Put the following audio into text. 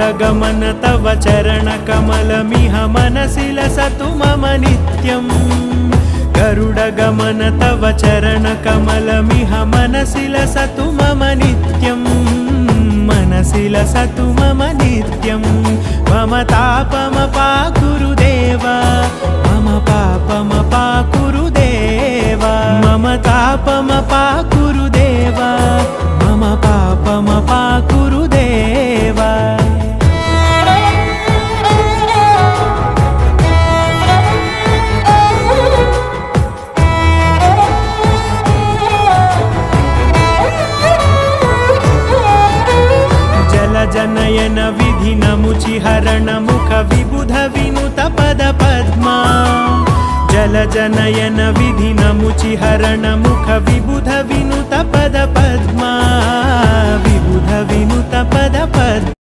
गरुडगमन तव चरणकमलमिह मनसि लसतु मम नित्यम् गरुडगमन तव चरणकमलमिह मनसि लसतु मम नित्यम् मनसि लसतु मम नित्यम् मम तापमपाकुरुदेव मम पापमपाकुरुदेव मम तापमपाकुरुदेव मम पापमपाकुरुदेव जनयन विधिनमुचिहरण मुख विबुध विनुत पद पद्मा जलजनयन विधिनमुचिहरण मुख विबुध विनुत पद पद्मा विबुध विनुत पद पद्मा